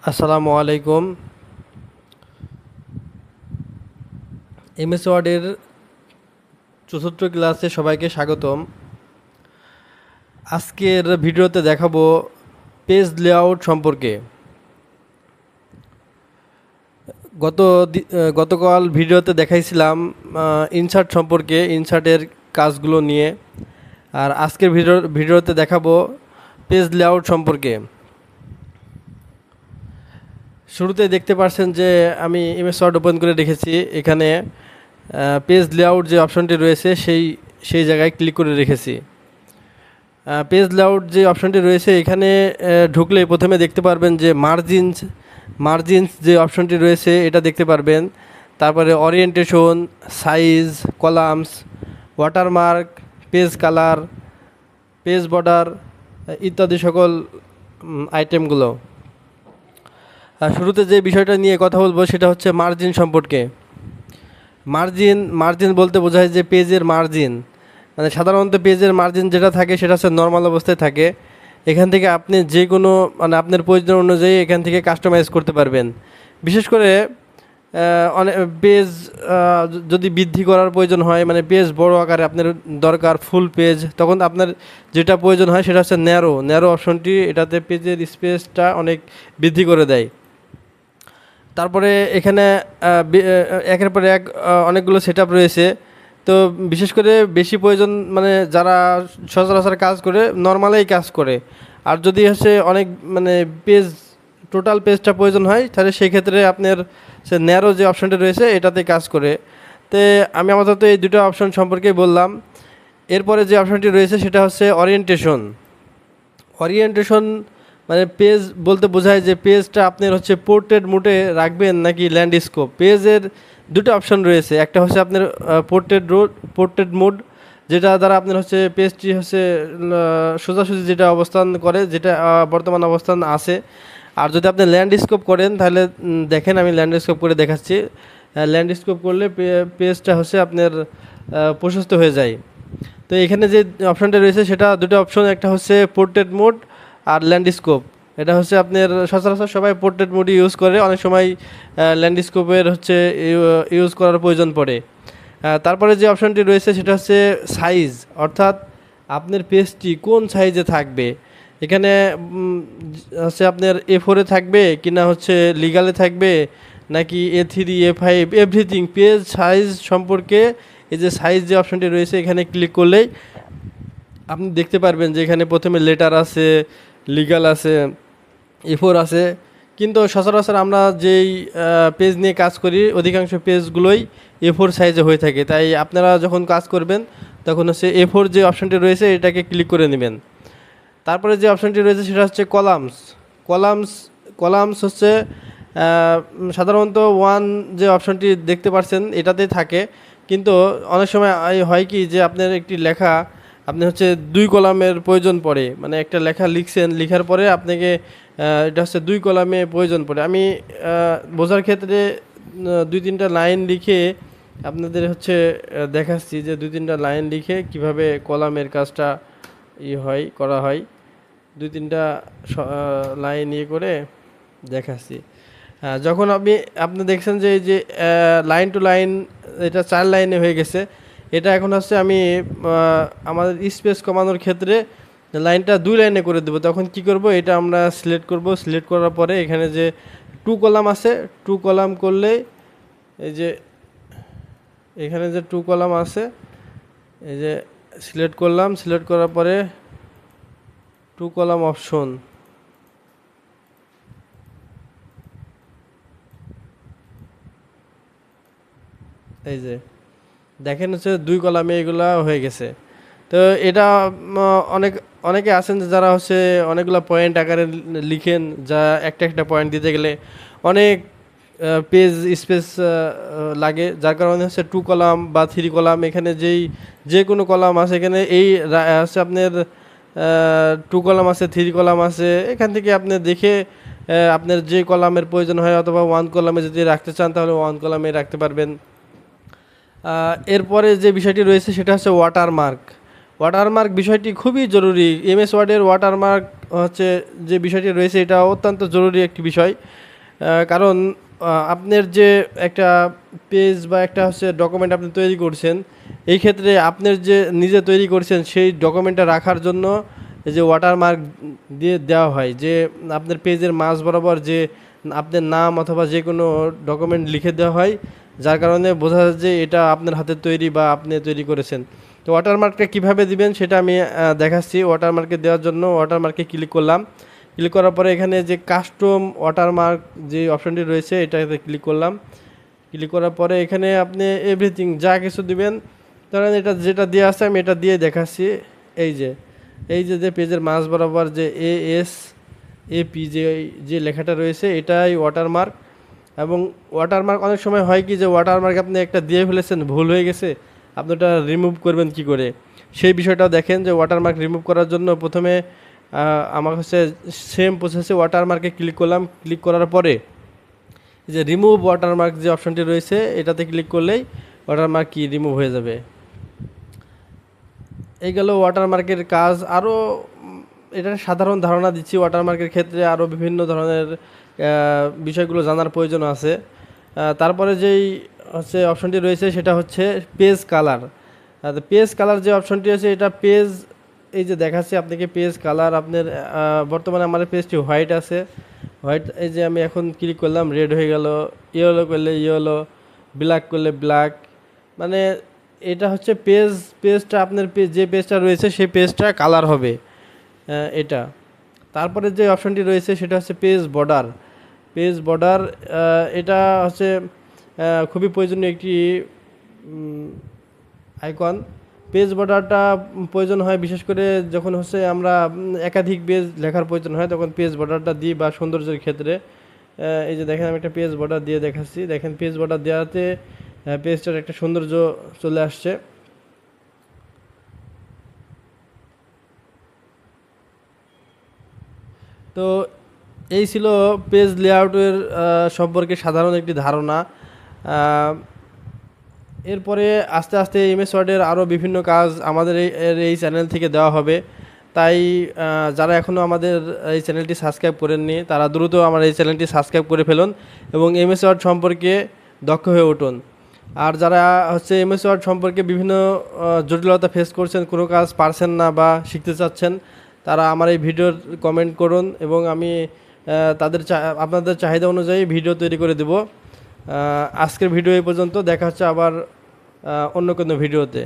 আসসালামু আলাইকুম। এমএস ওয়ার্ডের চতুর্থ ক্লাসে সবাইকে স্বাগতম। আজকের ভিডিওতে দেখাবো পেজ লেআউট সম্পর্কে। গতকাল ভিডিওতে দেখাইছিলাম ইনসার্ট সম্পর্কে, ইনসার্টের কাজগুলো নিয়ে। আর আজকের ভিডিওতে দেখাবো পেজ লেআউট সম্পর্কে। শুরুতে দেখতে পাচ্ছেন যে আমি এমএস ওয়ার্ড ওপেন করে রেখেছি। এখানে পেজ লেআউট যে অপশনটি রয়েছে সেই জায়গায় ক্লিক করে রেখেছি। পেজ লেআউট যে অপশনটি রয়েছে এখানে ঢুকলে প্রথমে দেখতে পারবেন যে মার্জিনস যে অপশনটি রয়েছে এটা দেখতে পারবেন। তারপরে orientation, size, columns, watermark, page colour, page border ইত্যাদি সকল আইটেমগুলো। শুরুতে যে বিষয়টা নিয়ে কথা বলবো সেটা হচ্ছে মার্জিন সম্পর্কে। মার্জিন বলতে বোঝায় যে পেজের মার্জিন, মানে সাধারণত পেজের মার্জিন যেটা থাকে সেটা হচ্ছে নর্মাল অবস্থায় থাকে। এখান থেকে আপনি যে কোনো আপনার প্রয়োজন অনুযায়ী এখান থেকে কাস্টমাইজ করতে পারবেন। বিশেষ করে অনেক পেজ যদি বৃদ্ধি করার প্রয়োজন হয়, মানে পেজ বড় আকারে আপনার দরকার, ফুল পেজ, তখন আপনার যেটা প্রয়োজন হয় সেটা হচ্ছে ন্যারো অপশনটি। এটাতে পেজের স্পেসটা অনেক বৃদ্ধি করে দেয়। তারপরে এখানে একের পর এক অনেকগুলো সেট আপ রয়েছে। তো বিশেষ করে বেশি প্রয়োজন, মানে যারা সচরাচর কাজ করে নর্মালেই কাজ করে, আর যদি হচ্ছে অনেক টোটাল পেজটা প্রয়োজন হয় তাহলে সেই ক্ষেত্রে আপনার সে ন্যারো যে অপশনটা রয়েছে এটাতে কাজ করে। তো আমি আপাতত এই দুটো অপশন সম্পর্কেই বললাম। এরপরে যে অপশনটি রয়েছে সেটা হচ্ছে ওরিয়েন্টেশন মানে পেজ বলতে বোঝায় যে পেজটা আপনার হচ্ছে পোর্ট্রেট মোডে রাখবেন নাকি ল্যান্ডস্কেপ। পেজের দুটো অপশন রয়েছে, একটা হচ্ছে আপনার পোর্ট্রেট মোড, যেটা দ্বারা আপনার হচ্ছে পেজটি হচ্ছে সোজাসুজি যেটা অবস্থান করে, যেটা বর্তমান অবস্থান আছে। আর যদি আপনি ল্যান্ডস্কেপ করেন তাহলে দেখেন, আমি ল্যান্ডস্কেপ করে দেখাচ্ছি। ল্যান্ডস্কেপ করলে পেজটা হচ্ছে আপনার প্রশস্ত হয়ে যায়। তো এখানে যে অপশনটা রয়েছে সেটা দুটো অপশন, একটা হচ্ছে পোর্ট্রেট মোড আর ল্যান্ডস্কেপ। এটা হচ্ছে আপনার সচরাচর সবাই পোর্ট্রেট মোড ইউজ করে, অনেক সময় ল্যান্ডস্কেপের হচ্ছে ইউজ করার প্রয়োজন পড়ে। তারপরে যে অপশনটি রয়েছে সেটা হচ্ছে সাইজ, অর্থাৎ আপনার পেজটি কোন সাইজে থাকবে। এখানে হচ্ছে আপনার A4 থাকবে কিনা, হচ্ছে লিগালে থাকবে নাকি A3, A5, everything page size সম্পর্কে এই যে সাইজ যে অপশনটি রয়েছে এখানে ক্লিক করলেই আপনি দেখতে পারবেন যে এখানে প্রথমে লেটার আছে, লিগাল আছে, A4 আছে। কিন্তু সচরাচর আমরা যেই পেজ নিয়ে কাজ করি অধিকাংশ পেজগুলোই A4 সাইজে হয়ে থাকে। তাই আপনারা যখন কাজ করবেন তখন হচ্ছে A4 যে অপশনটি রয়েছে এটাকে ক্লিক করে নেবেন। তারপরে যে অপশনটি রয়েছে সেটা হচ্ছে কলামস হচ্ছে সাধারণত ওয়ান যে অপশনটি দেখতে পাচ্ছেন এটাতেই থাকে। কিন্তু অনেক সময় হয় কি যে আপনার একটি লেখা আপনি হচ্ছে 2 কলামের প্রয়োজন পড়ে, মানে একটা লেখা লিখছেন, লিখার পরে আপনাকে এটা হচ্ছে 2 কলামে প্রয়োজন পড়ে। আমি বোঝার ক্ষেত্রে 2-3টা লাইন লিখে আপনাদের হচ্ছে দেখাচ্ছি যে 2-3টা লাইন লিখে কিভাবে কলামের কাজটা করা হয়। 2-3টা লাইন করে দেখাচ্ছি। যখন আপনি দেখছেন যে এই যে লাইন টু লাইন এটা 4 লাইনে হয়ে গেছে, এটা এখন হচ্ছে আমি আমাদের স্পেস কমানোর ক্ষেত্রে লাইনটা 2 লাইনে করে দেবো। তখন কি করব, এটা আমরা সিলেক্ট করব। সিলেক্ট করার পরে এখানে যে 2 কলাম আছে, 2 কলাম করলে এই যে এখানে যে 2 কলাম আছে, এই যে সিলেক্ট করলাম। সিলেক্ট করার পরে 2 কলাম অপশন, এই যে দেখেন হচ্ছে 2 কলামে এগুলা হয়ে গেছে। তো এটা অনেকে আছেন যারা হচ্ছে অনেকগুলো পয়েন্ট আকারে লিখেন, যা একটা পয়েন্ট দিতে গেলে অনেক পেজ স্পেস লাগে, যার কারণে হচ্ছে 2 কলাম বা 3 কলাম, এখানে যে কোনো কলাম আছে এখানে এই হচ্ছে আপনার 2 কলাম আছে, 3 কলাম আছে। এখান থেকে আপনি দেখে আপনার যে কলামের প্রয়োজন হয়, অথবা 1 কলামে যদি রাখতে চান তাহলে 1 কলামে রাখতে পারবেন। এরপরে যে বিষয়টি রয়েছে সেটা হচ্ছে ওয়াটারমার্ক বিষয়টি খুবই জরুরি। এমএস ওয়ার্ডের ওয়াটারমার্ক হচ্ছে যে বিষয়টি রয়েছে, এটা অত্যন্ত জরুরি একটি বিষয়। কারণ আপনার যে একটা পেজ বা একটা হচ্ছে ডকুমেন্ট আপনি তৈরি করছেন, এই ক্ষেত্রে আপনার যে নিজে তৈরি করছেন সেই ডকুমেন্টটা রাখার জন্য এই যে ওয়াটারমার্ক দিয়ে দেওয়া হয়, যে আপনার পেজের মাঝ বরাবর যে আপনার নাম অথবা যে কোনো ডকুমেন্ট লিখে দেওয়া হয়, যার কারণে বোঝা যায় যে এটা আপনার হাতের তৈরি বা আপনি তৈরি করেছেন। তো ওয়াটারমার্কটা কীভাবে দিবেন সেটা আমি দেখাচ্ছি। ওয়াটারমার্কে দেওয়ার জন্য ওয়াটারমার্কে ক্লিক করলাম। ক্লিক করার পরে এখানে যে কাস্টম ওয়াটারমার্ক যে অপশানটি রয়েছে এটাতে ক্লিক করলাম। ক্লিক করার পরে এখানে আপনি এভরিথিং যা কিছু দিবেন, ধরেন এটা যেটা দিয়ে আছে আমি এটা দিয়ে দেখাচ্ছি। এই যে পেজের মাঝ বরাবর যে ASAP যে লেখাটা রয়েছে এটাই ওয়াটারমার্ক। এবং ওয়াটারমার্ক অনেক সময় হয় কি যে ওয়াটারমার্ক আপনি একটা দিয়ে ফেলেছেন, ভুল হয়ে গেছে, আপনি ওটা রিমুভ করবেন কি করে, সেই বিষয়টাও দেখেন। যে ওয়াটারমার্ক রিমুভ করার জন্য প্রথমে আমার হচ্ছে সেম প্রসেসে ওয়াটারমার্কে ক্লিক করলাম। ক্লিক করার পরে যে রিমুভ ওয়াটারমার্ক যে অপশানটি রয়েছে এটাতে ক্লিক করলেই ওয়াটারমার্ক কি রিমুভ হয়ে যাবে। এই গেল ওয়াটারমার্কের কাজ। আরও এটা সাধারণ ধারণা দিচ্ছি, ওয়াটারমার্কের ক্ষেত্রে আরও বিভিন্ন ধরনের বিষয়গুলো জানার প্রয়োজন আছে। তারপরে যেই হচ্ছে অপশানটি রয়েছে সেটা হচ্ছে পেজ কালার। পেজ কালার যে অপশানটি আছে এটা পেজ, এই যে দেখাচ্ছি আপনাকে পেজ কালার। আপনার বর্তমানে আমার পেজটি হোয়াইট আছে, হোয়াইট। এই যে আমি এখন ক্লিক করলাম, রেড হয়ে গেল, ইয়েলো করলে ইয়েলো, ব্ল্যাক করলে ব্ল্যাক। মানে এটা হচ্ছে পেজটা আপনার যে পেজটা রয়েছে সেই পেজটা কালার হবে এটা। তারপরে যে অপশানটি রয়েছে সেটা হচ্ছে পেজ বর্ডার। এটা হচ্ছে খুবই প্রয়োজনীয় একটি আইকন। পেজ বর্ডারটা প্রয়োজন হয় বিশেষ করে যখন হচ্ছে আমরা একাধিক পেজ লেখার প্রয়োজন হয়, তখন পেজ বর্ডারটা দিই, বা সৌন্দর্যের ক্ষেত্রে। এই যে দেখেন আমি একটা পেজ বর্ডার দিয়ে দেখাচ্ছি। দেখেন পেজ বর্ডার দেওয়াতে পেজটার একটা সৌন্দর্য চলে আসছে। তো এই ছিল পেজ লেআউটের সম্পর্কে সাধারণ একটি ধারণা। এরপরে আস্তে আস্তে এমএস ওয়ার্ডের আরও বিভিন্ন কাজ আমাদের এই চ্যানেল থেকে দেওয়া হবে। তাই যারা এখনও আমাদের এই চ্যানেলটি সাবস্ক্রাইব করেননি তারা দ্রুত আমার এই চ্যানেলটি সাবস্ক্রাইব করে ফেলুন এবং এমএস ওয়ার্ড সম্পর্কে দক্ষ হয়ে উঠুন। আর যারা হচ্ছে এমএস ওয়ার্ড সম্পর্কে বিভিন্ন জটিলতা ফেস করছেন, কোনো কাজ পারছেন না বা শিখতে চাচ্ছেন, তারা আমার এই ভিডিওর কমেন্ট করুন এবং আমি আপনাদের চাহিদা অনুযায়ী ভিডিও তৈরি করে দেব। আজকের ভিডিও এই পর্যন্ত, দেখা হচ্ছে আবার অন্য কোনো ভিডিওতে।